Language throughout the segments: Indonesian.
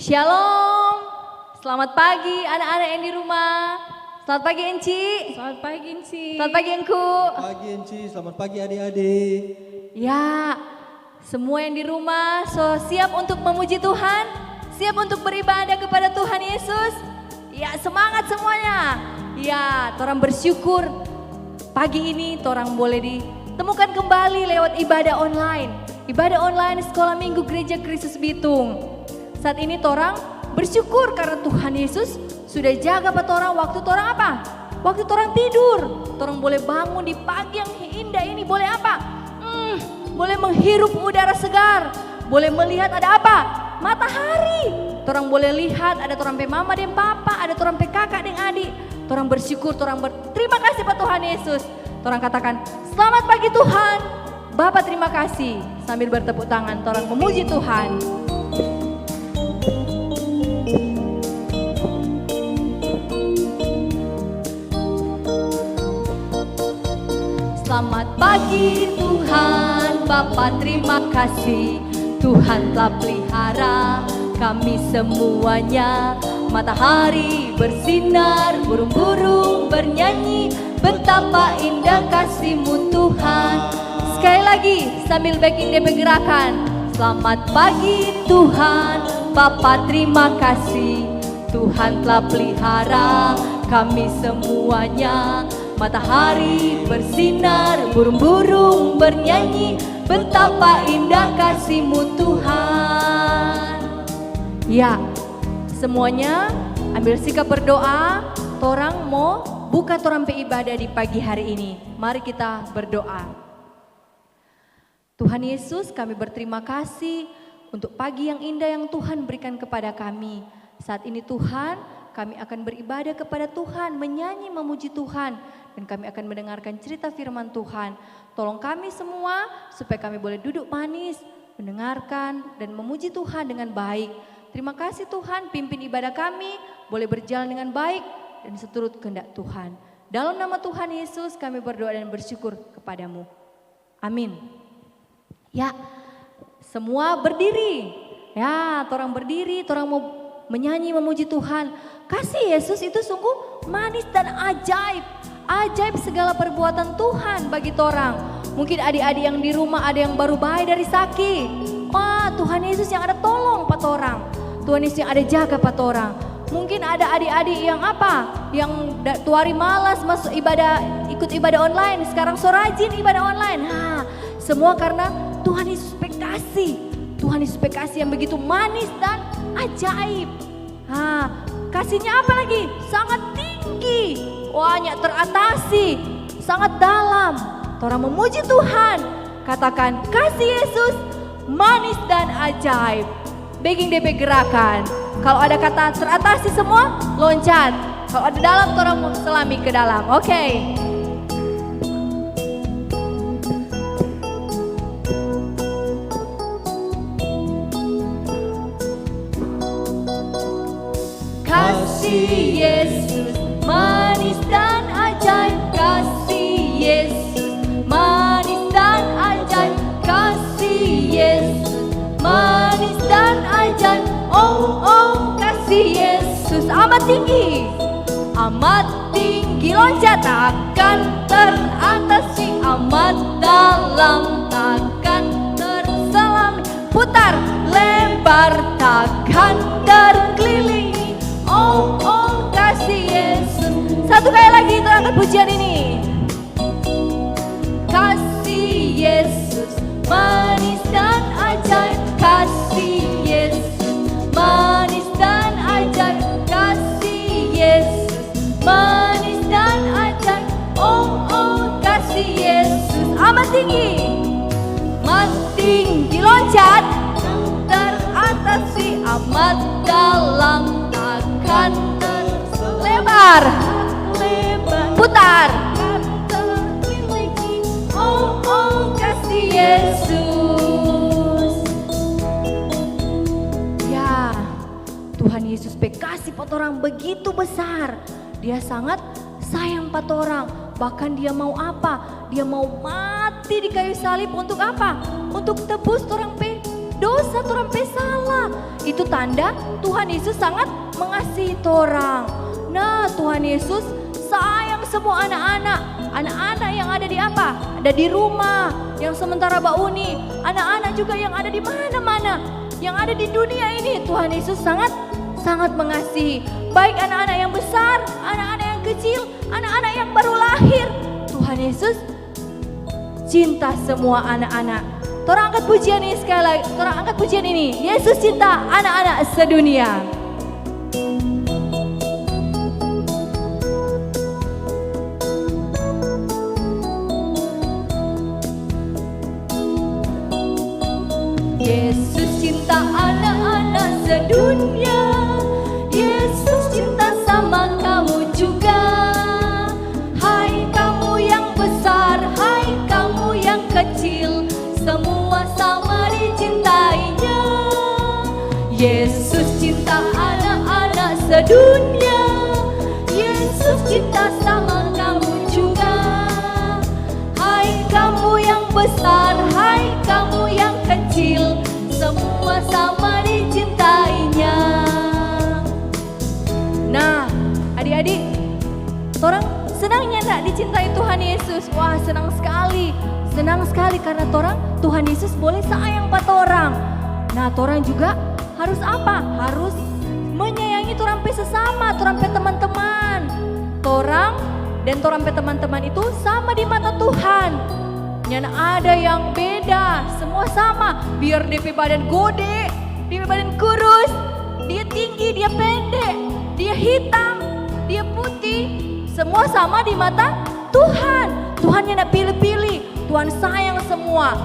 Shalom, selamat pagi anak-anak yang di rumah. Selamat pagi Enci. Selamat pagi Enci. Selamat pagi Engku. Pagi Enci, selamat pagi adik-adik. Ya, semua yang di rumah siap untuk memuji Tuhan? Siap untuk beribadah kepada Tuhan Yesus? Ya, semangat semuanya. Ya, torang bersyukur pagi ini torang boleh ditemukan kembali lewat ibadah online. Ibadah online Sekolah Minggu Gereja Kristus Bitung. Saat ini torang bersyukur karena Tuhan Yesus sudah jaga torang waktu torang apa? Waktu torang tidur. Torang boleh bangun di pagi yang indah ini, boleh apa? Boleh menghirup udara segar. Boleh melihat ada apa? Matahari. Torang boleh lihat ada torang pe mama dan papa, ada torang pe kakak dan adik. Torang bersyukur, torang berterima kasih pada Tuhan Yesus. Torang katakan, selamat pagi Tuhan. Bapa terima kasih. Sambil bertepuk tangan, torang memuji Tuhan. Selamat pagi Tuhan, Bapa terima kasih. Tuhan telah pelihara kami semuanya. Matahari bersinar, burung-burung bernyanyi. Betapa indah kasih-Mu Tuhan. Sekali lagi sambil backing DP gerakan. Selamat pagi Tuhan, Bapa terima kasih. Tuhan telah pelihara kami semuanya. Matahari bersinar, burung-burung bernyanyi. Betapa indah kasih-Mu Tuhan. Ya, semuanya ambil sikap berdoa. Torang mau buka torang pe ibadah di pagi hari ini. Mari kita berdoa. Tuhan Yesus, kami berterima kasih untuk pagi yang indah yang Tuhan berikan kepada kami. Saat ini Tuhan, kami akan beribadah kepada Tuhan, menyanyi memuji Tuhan. Dan kami akan mendengarkan cerita firman Tuhan. Tolong kami semua supaya kami boleh duduk manis, mendengarkan dan memuji Tuhan dengan baik. Terima kasih Tuhan, pimpin ibadah kami boleh berjalan dengan baik dan seturut kehendak Tuhan. Dalam nama Tuhan Yesus kami berdoa dan bersyukur kepadamu. Amin. Ya, semua berdiri. Ya, torang berdiri, torang mau menyanyi memuji Tuhan. Kasih Yesus itu sungguh manis dan ajaib. Ajaib segala perbuatan Tuhan bagi torang. Mungkin adik-adik yang di rumah ada yang baru baik dari sakit. Wah, Tuhan Yesus yang ada tolong pat orang. Tuhan Yesus yang ada jaga pat orang. Mungkin ada adik-adik yang apa? Yang tuari malas masuk ibadah, ikut ibadah online. Sekarang so rajin ibadah online. Nah, semua karena Tuhan Yesus kasih. Tuhan Yesus kasih yang begitu manis dan ajaib. Nah, kasihnya apa lagi? Sangat tinggi. Wahnya teratasi, sangat dalam. Torang memuji Tuhan. Katakan kasih Yesus manis dan ajaib. Baking DP gerakan. Kalau ada kata teratasi semua loncat. Kalau ada dalam torang selami ke dalam. Oke. Kasih Yesus manis dan ajaib, kasih Yesus manis dan ajaib, kasih Yesus manis dan ajaib. Oh oh kasih Yesus amat tinggi loncat takkan teratasi, amat dalam takkan terselami, putar lebar takkan terkelilingi. Oh oh kasih Yesus. Satu kali lagi kita angkat pujian ini. Kasih Yesus manis dan ajaib, kasih Yesus manis dan ajaib, kasih Yesus manis dan ajaib. Oh oh kasih Yesus amat tinggi, loncat teratasi, amat dalam takkan terlebar, putar. Oh oh kasih Yesus. Ya, Tuhan Yesus kasih pat orang begitu besar. Dia sangat sayang pat orang. Bahkan dia mau apa? Dia mau mati di kayu salib untuk apa? Untuk tebus orang dosa torang pe salah. Itu tanda Tuhan Yesus sangat mengasihi torang. Nah, Tuhan Yesus sayang semua anak-anak yang ada di apa? Ada di rumah, yang sementara Bauni, anak-anak juga yang ada di mana-mana, yang ada di dunia ini. Tuhan Yesus sangat mengasihi. Baik anak-anak yang besar, anak-anak yang kecil, anak-anak yang baru lahir. Tuhan Yesus cinta semua anak-anak. Torang angkat pujian ini sekali lagi. Torang angkat pujian ini. Yesus cinta anak-anak sedunia. Yesus cinta anak-anak sedunia. Yesus cinta sama kamu juga. Hai kamu yang besar, hai kamu yang kecil, semua sama dicintainya. Yesus cinta anak-anak sedunia. Yesus cinta sama kamu juga. Hai kamu yang besar, hai kamu yang kecil, semua sama dicintainya. Nah, adik-adik, torang senangnya enggak dicintai Tuhan Yesus? Wah, senang sekali. Senang sekali karena Tuhan Yesus boleh sayang pada torang. Nah, torang juga harus apa? Harus menyayangi torang pe sesama, torang pe teman-teman. Torang dan torang pe teman-teman itu sama di mata Tuhan. Yang ada yang beda, semua sama. Biar dia pe badan gede, dia pe badan kurus, dia tinggi, dia pendek, dia hitam, dia putih, semua sama di mata Tuhan. Tuhan yang tidak pilih-pilih, Tuhan sayang semua.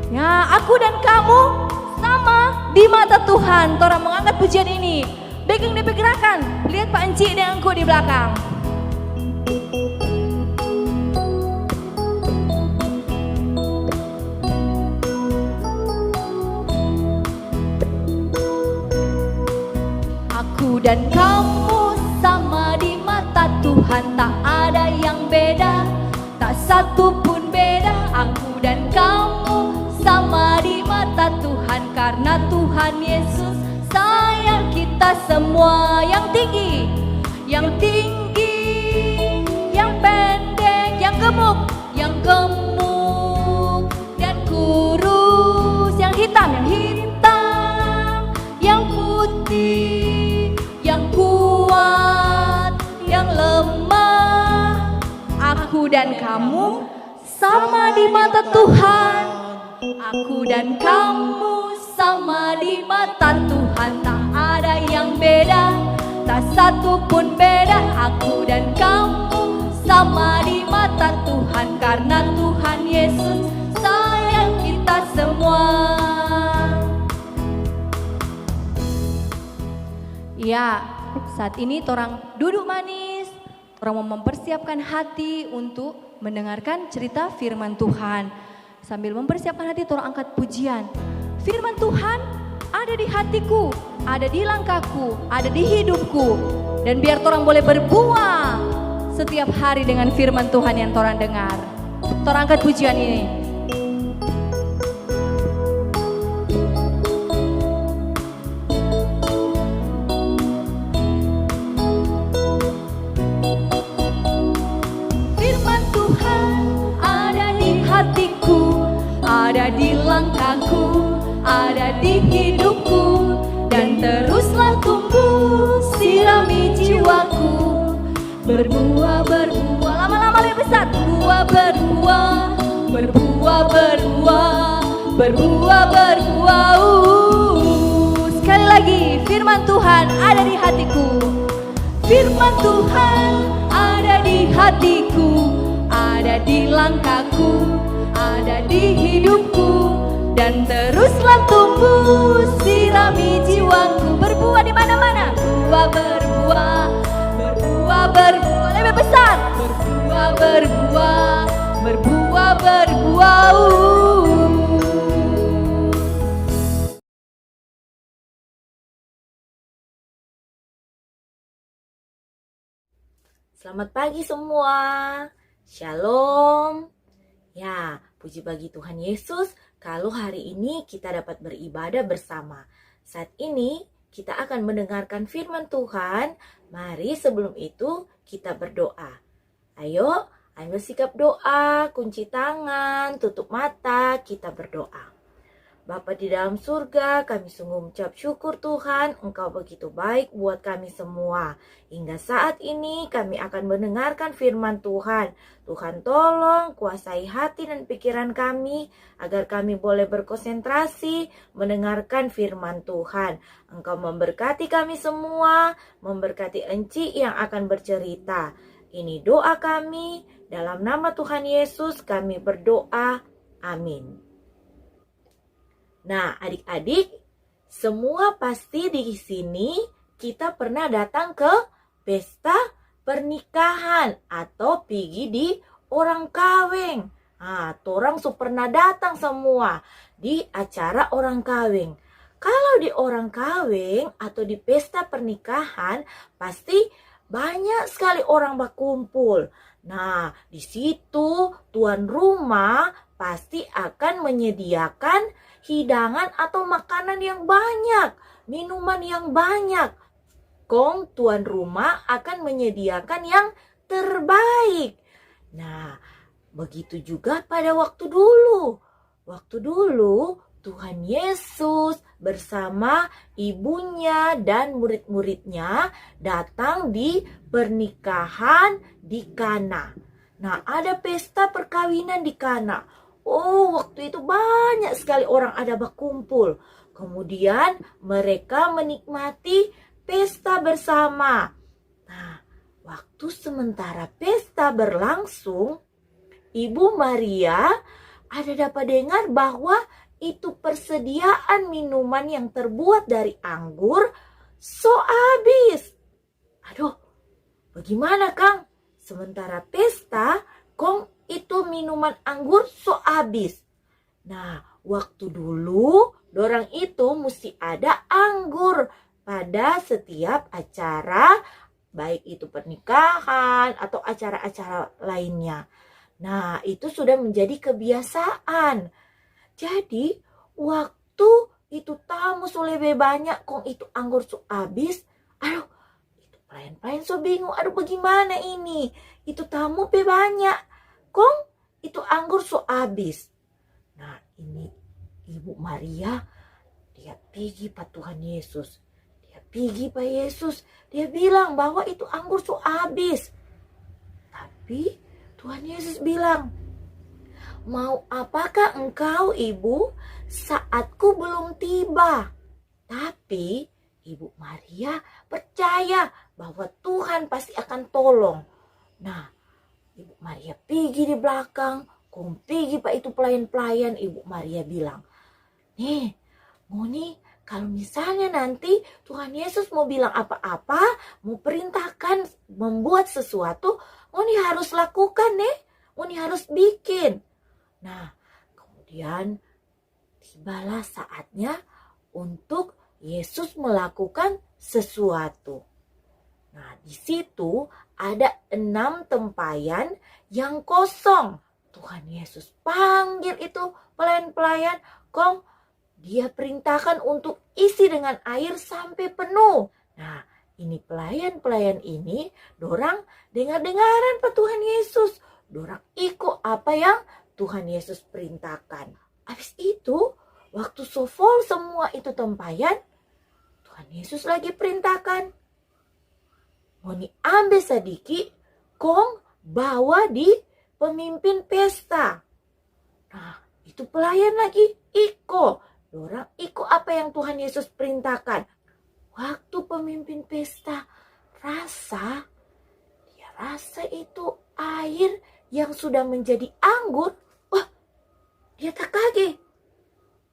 Ya, aku dan kamu sama di mata Tuhan. Torang mengangkat pujian ini. Baking DP gerakan, lihat Pak Encik dengan aku di belakang. Aku dan kamu sama di mata Tuhan, tak ada yang beda, tak satu pun beda. Aku dan kamu sama di mata Tuhan, karena Tuhan Yesus sayang kita semua. Yang tinggi, yang pendek, yang gemuk, dan kurus, yang hitam, yang putih, yang kuat, yang lemah. Aku dan kamu sama di mata Tuhan. Aku dan kamu sama di mata Tuhan, tak ada yang beda, tak satu pun beda. Aku dan kamu sama di mata Tuhan, karena Tuhan Yesus sayang kita semua. Ya, saat ini torang duduk manis, torang mau mempersiapkan hati untuk mendengarkan cerita firman Tuhan. Sambil mempersiapkan hati, torang angkat pujian. Firman Tuhan ada di hatiku, ada di langkahku, ada di hidupku. Dan biar torang boleh berbuah setiap hari dengan firman Tuhan yang torang dengar. Torang angkat pujian ini. Firman Tuhan ada di hatiku, ada di langkahku, ada di hidupku, dan teruslah tumbuh sirami jiwaku. Berbuah, lama-lama lebih besar. Berbuah. Sekali lagi, firman Tuhan ada di hatiku. Firman Tuhan ada di hatiku, ada di langkahku, ada di hidupku, dan teruslah tumbuh sirami jiwaku. Berbuah di mana-mana. Berbuah, lebih besar. Berbuah. Selamat pagi semua. Shalom. Ya, puji bagi Tuhan Yesus, kalau hari ini kita dapat beribadah bersama. Saat ini kita akan mendengarkan firman Tuhan. Mari sebelum itu kita berdoa. Ayo, ambil sikap doa, kunci tangan, tutup mata, kita berdoa. Bapa di dalam surga, kami sungguh mengucap syukur Tuhan, Engkau begitu baik buat kami semua. Hingga saat ini kami akan mendengarkan firman Tuhan. Tuhan tolong kuasai hati dan pikiran kami, agar kami boleh berkonsentrasi mendengarkan firman Tuhan. Engkau memberkati kami semua, memberkati Enci yang akan bercerita. Ini doa kami, dalam nama Tuhan Yesus kami berdoa, amin. Nah, adik-adik, semua pasti di sini kita pernah datang ke pesta pernikahan atau pergi di orang kawin. Nah, torang pernah datang semua di acara orang kawin. Kalau di orang kawin atau di pesta pernikahan, pasti banyak sekali orang berkumpul. Nah, di situ tuan rumah pasti akan menyediakan hidangan atau makanan yang banyak, minuman yang banyak. Kong tuan rumah akan menyediakan yang terbaik. Nah, begitu juga pada waktu dulu. Waktu dulu Tuhan Yesus bersama ibunya dan murid-muridnya datang di pernikahan di Kana. Nah, ada pesta perkawinan di Kana. Oh, waktu itu banyak sekali orang ada berkumpul. Kemudian mereka menikmati pesta bersama. Nah, waktu sementara pesta berlangsung, Ibu Maria ada dapat dengar bahwa itu persediaan minuman yang terbuat dari anggur habis. Aduh, bagaimana Kang? Sementara pesta, Kong itu minuman anggur habis. Nah, waktu dulu dorang itu mesti ada anggur pada setiap acara, baik itu pernikahan atau acara-acara lainnya. Nah, itu sudah menjadi kebiasaan. Jadi, waktu itu tamu lebih banyak, kong itu anggur habis. Aduh, itu pelayan-pelayan bingung. Aduh, bagaimana ini? Itu tamu banyak. Kong itu anggur habis. Nah, ini Ibu Maria, dia pergi Pak Tuhan Yesus. Dia pergi Pak Yesus. Dia bilang bahwa itu anggur habis. Tapi Tuhan Yesus bilang, mau apakah engkau ibu? Saatku belum tiba. Tapi Ibu Maria percaya bahwa Tuhan pasti akan tolong. Nah, Ibu Maria pergi di belakang, kong pergi Pak itu pelayan-pelayan. Ibu Maria bilang, nih, Moni, kalau misalnya nanti Tuhan Yesus mau bilang apa-apa, mau perintahkan membuat sesuatu, Moni harus lakukan nih, Moni harus bikin. Nah, kemudian tibalah saatnya untuk Yesus melakukan sesuatu. Nah, di situ ada 6 tempayan yang kosong. Tuhan Yesus panggil itu pelayan-pelayan, kong dia perintahkan untuk isi dengan air sampai penuh. Nah, ini pelayan-pelayan ini, dorang dengar-dengaran Pak Tuhan Yesus. Dorang ikut apa yang Tuhan Yesus perintahkan. Habis itu, waktu full semua itu tempayan, Tuhan Yesus lagi perintahkan, Moni ambil sedikit, kong bawa di pemimpin pesta. Nah, itu pelayan lagi ikut. Dorang ikut apa yang Tuhan Yesus perintahkan. Waktu pemimpin pesta dia rasa itu air yang sudah menjadi anggur. Wah, dia tak kaget.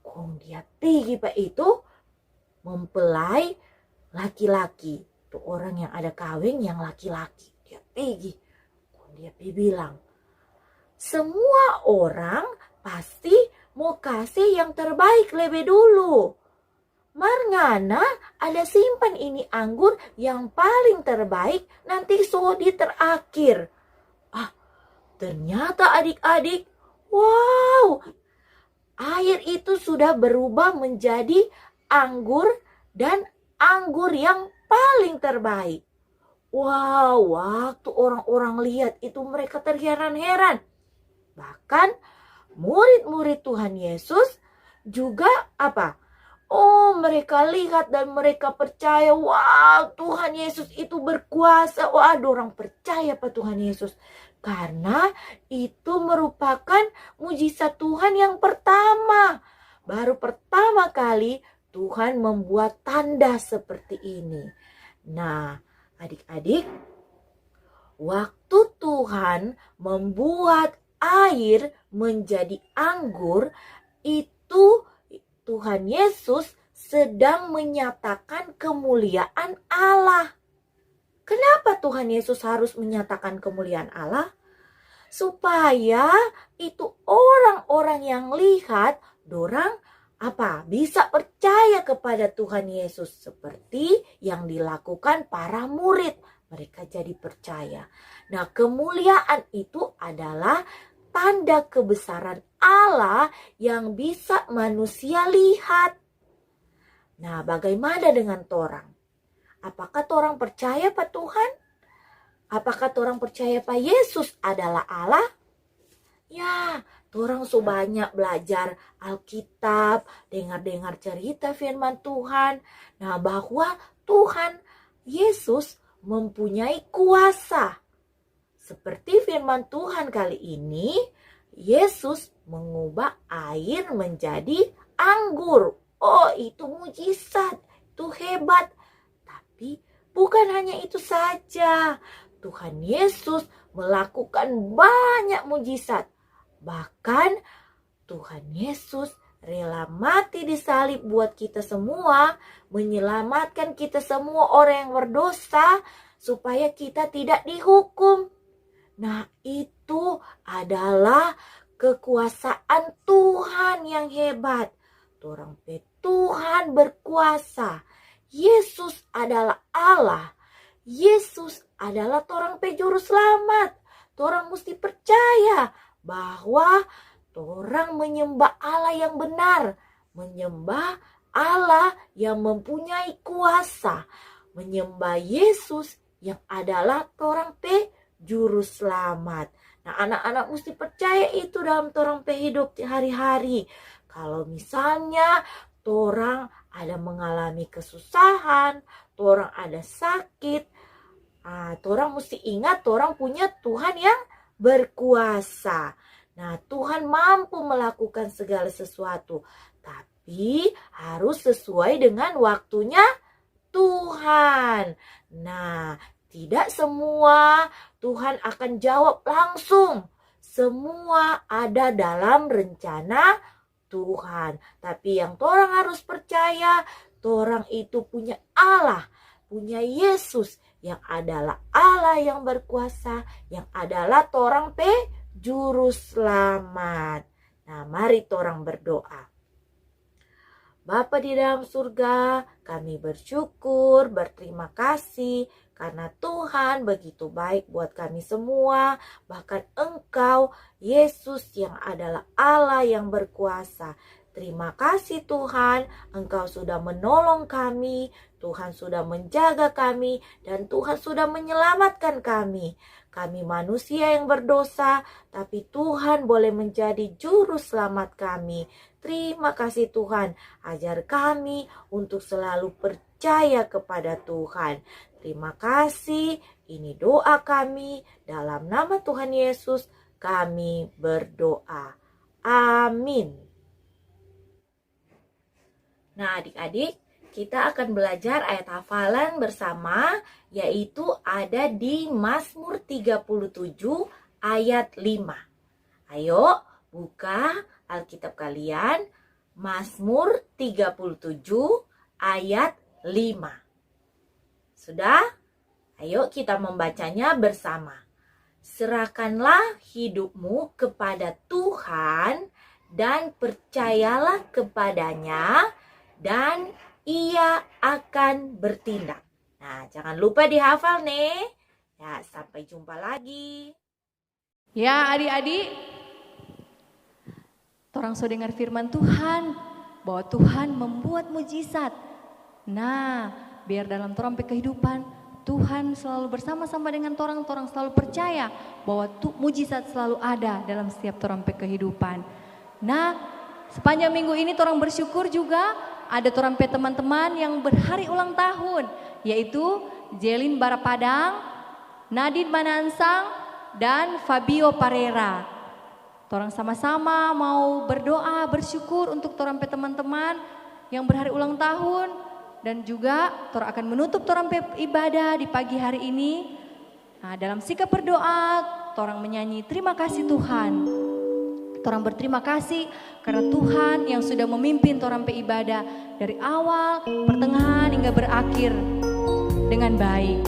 Kong dia pergi Pak itu mempelai laki-laki. Itu orang yang ada kawin yang laki-laki. Dia pergi. Dia bilang, semua orang pasti mau kasih yang terbaik lebih dulu. Marngana ada simpan ini anggur yang paling terbaik nanti di terakhir. Ah, ternyata adik-adik, wow, air itu sudah berubah menjadi anggur dan anggur yang paling terbaik. Wow, waktu orang-orang lihat itu mereka terheran-heran. Bahkan murid-murid Tuhan Yesus juga apa? Oh, mereka lihat dan mereka percaya, wah Tuhan Yesus itu berkuasa. Wah, orang percaya pada Tuhan Yesus. Karena itu merupakan mujizat Tuhan yang pertama. Baru pertama kali Tuhan membuat tanda seperti ini. Nah, adik-adik, waktu Tuhan membuat air menjadi anggur, itu Tuhan Yesus sedang menyatakan kemuliaan Allah. Kenapa Tuhan Yesus harus menyatakan kemuliaan Allah? Supaya itu orang-orang yang lihat, dorang bisa percaya kepada Tuhan Yesus seperti yang dilakukan para murid. Mereka jadi percaya. Nah, kemuliaan itu adalah tanda kebesaran Allah yang bisa manusia lihat. Nah, bagaimana dengan torang? Apakah torang percaya pada Tuhan? Apakah torang percaya pada Yesus adalah Allah? Ya, torang so banyak belajar Alkitab, dengar-dengar cerita firman Tuhan. Nah, bahwa Tuhan Yesus mempunyai kuasa. Seperti firman Tuhan kali ini, Yesus mengubah air menjadi anggur. Oh, itu mujizat, itu hebat. Tapi bukan hanya itu saja. Tuhan Yesus melakukan banyak mujizat. Bahkan Tuhan Yesus rela mati di salib buat kita semua, menyelamatkan kita semua orang yang berdosa supaya kita tidak dihukum. Nah, itu adalah kekuasaan Tuhan yang hebat. Tuhan berkuasa. Yesus adalah Allah. Yesus adalah juru selamat. Torang mesti percaya bahwa torang menyembah Allah yang benar. Menyembah Allah yang mempunyai kuasa. Menyembah Yesus yang adalah torang juru selamat. Nah, anak-anak mesti percaya itu dalam torang hidup hari-hari. Kalau misalnya torang ada mengalami kesusahan, torang ada sakit, torang mesti ingat torang punya Tuhan yang berkuasa. Nah, Tuhan mampu melakukan segala sesuatu, tapi harus sesuai dengan waktunya Tuhan. Nah, tidak semua Tuhan akan jawab langsung. Semua ada dalam rencana Tuhan. Tapi yang torang harus percaya, torang itu punya Allah, punya Yesus yang adalah Allah yang berkuasa, yang adalah torang juru selamat. Nah, mari torang berdoa. Bapa di dalam surga, kami bersyukur, berterima kasih karena Tuhan begitu baik buat kami semua. Bahkan Engkau, Yesus yang adalah Allah yang berkuasa. Terima kasih Tuhan, Engkau sudah menolong kami, Tuhan sudah menjaga kami, dan Tuhan sudah menyelamatkan kami. Kami manusia yang berdosa, tapi Tuhan boleh menjadi juru selamat kami. Terima kasih Tuhan, ajar kami untuk selalu percaya kepada Tuhan. Terima kasih, ini doa kami, dalam nama Tuhan Yesus kami berdoa. Amin. Nah, adik-adik, kita akan belajar ayat hafalan bersama, yaitu ada di Mazmur 37 ayat 5. Ayo buka Alkitab kalian, Mazmur 37 ayat 5. Sudah? Ayo kita membacanya bersama. Serahkanlah hidupmu kepada Tuhan dan percayalah kepadanya, dan Ia akan bertindak. Nah, jangan lupa dihafal nih. Ya, sampai jumpa lagi. Ya, adik-adik, Torang so dengar firman Tuhan bahwa Tuhan membuat mujizat. Nah, biar dalam torang pe kehidupan Tuhan selalu bersama-sama dengan torang selalu percaya bahwa mujizat selalu ada dalam setiap torang pe kehidupan. Nah, sepanjang minggu ini torang bersyukur juga ada torang pe teman-teman yang berhari ulang tahun, yaitu Jelin Barapadang, Nadine Manansang, dan Fabio Parera. Torang sama-sama mau berdoa, bersyukur untuk torang pe teman-teman yang berhari ulang tahun. Dan juga torang akan menutup torang pe ibadah di pagi hari ini. Nah, dalam sikap berdoa, torang menyanyi terima kasih Tuhan. Torang berterima kasih karena Tuhan yang sudah memimpin torang pe ibadah dari awal, pertengahan hingga berakhir dengan baik.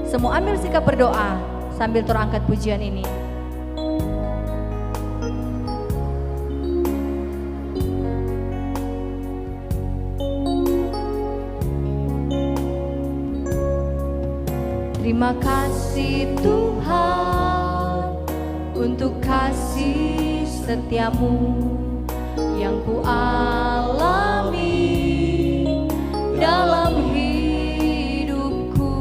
Semua ambil sikap berdoa sambil torang angkat pujian ini. Terima kasih Tuhan untuk kasih setiamu yang ku alami dalam hidupku.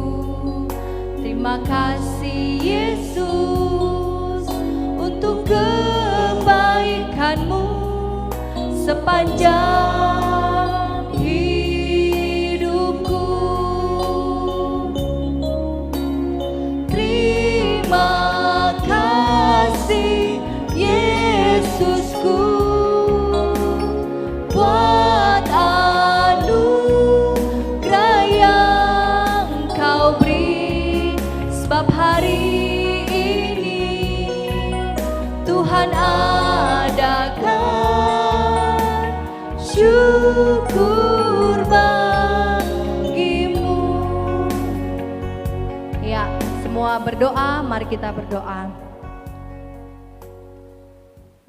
Terima kasih Yesus untuk kebaikanmu sepanjang hidupku. Terima kasih Yesusku buat anugerah yang kau beri, sebab hari ini Tuhan adakan syukur bagimu. Ya, semua berdoa, mari kita berdoa.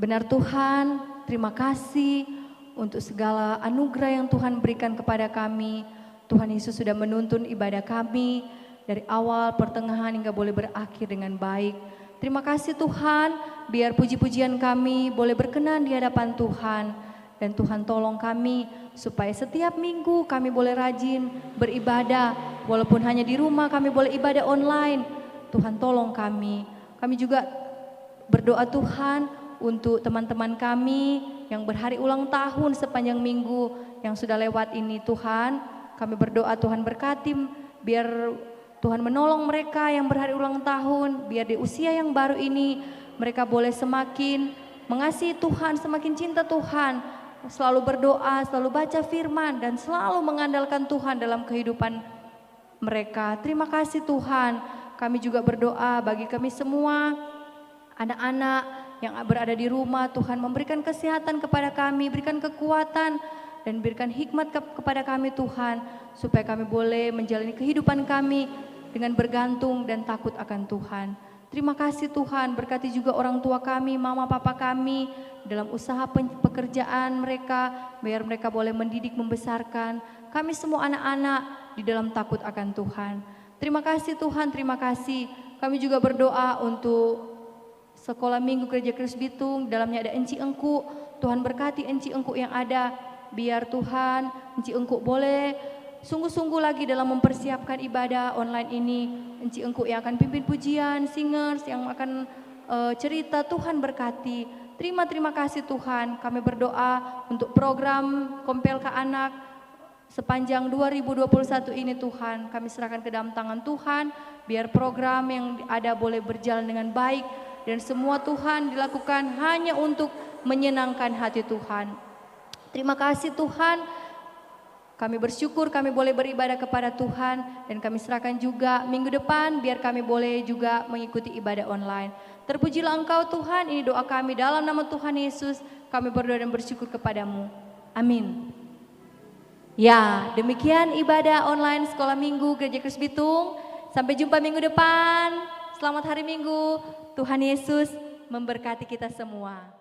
Benar Tuhan, terima kasih untuk segala anugerah yang Tuhan berikan kepada kami. Tuhan Yesus sudah menuntun ibadah kami dari awal, pertengahan hingga boleh berakhir dengan baik. Terima kasih Tuhan, biar puji-pujian kami boleh berkenan di hadapan Tuhan. Dan Tuhan tolong kami supaya setiap minggu kami boleh rajin beribadah. Walaupun hanya di rumah kami boleh ibadah online. Tuhan tolong kami. Kami juga berdoa Tuhan untuk teman-teman kami yang berhari ulang tahun sepanjang minggu yang sudah lewat ini Tuhan. Kami berdoa Tuhan berkati, biar Tuhan menolong mereka yang berhari ulang tahun. Biar di usia yang baru ini mereka boleh semakin mengasihi Tuhan, semakin cinta Tuhan. Selalu berdoa, selalu baca firman dan selalu mengandalkan Tuhan dalam kehidupan mereka. Terima kasih Tuhan. Kami juga berdoa bagi kami semua, anak-anak yang berada di rumah. Tuhan memberikan kesehatan kepada kami, berikan kekuatan dan berikan hikmat kepada kami Tuhan, supaya kami boleh menjalani kehidupan kami dengan bergantung dan takut akan Tuhan. Terima kasih Tuhan, berkati juga orang tua kami, mama papa kami dalam usaha pekerjaan mereka, biar mereka boleh mendidik, membesarkan kami semua anak-anak di dalam takut akan Tuhan. Terima kasih Tuhan, terima kasih. Kami juga berdoa untuk Sekolah Minggu Gereja Kristus Bitung, dalamnya ada Enci Engku. Tuhan berkati Enci Engku yang ada. Biar Tuhan, Enci Engku boleh sungguh-sungguh lagi dalam mempersiapkan ibadah online ini. Enci Engku yang akan pimpin pujian, singers yang akan cerita. Tuhan berkati. Terima kasih Tuhan. Kami berdoa untuk program Kompel Ke Anak sepanjang 2021 ini Tuhan. Kami serahkan ke dalam tangan Tuhan. Biar program yang ada boleh berjalan dengan baik. Dan semua Tuhan dilakukan hanya untuk menyenangkan hati Tuhan. Terima kasih Tuhan. Kami bersyukur kami boleh beribadah kepada Tuhan. Dan kami serahkan juga minggu depan biar kami boleh juga mengikuti ibadah online. Terpujilah Engkau Tuhan, ini doa kami dalam nama Tuhan Yesus. Kami berdoa dan bersyukur kepadamu. Amin. Ya, demikian ibadah online Sekolah Minggu Gereja Kristus Bitung. Sampai jumpa minggu depan. Selamat hari Minggu. Tuhan Yesus memberkati kita semua.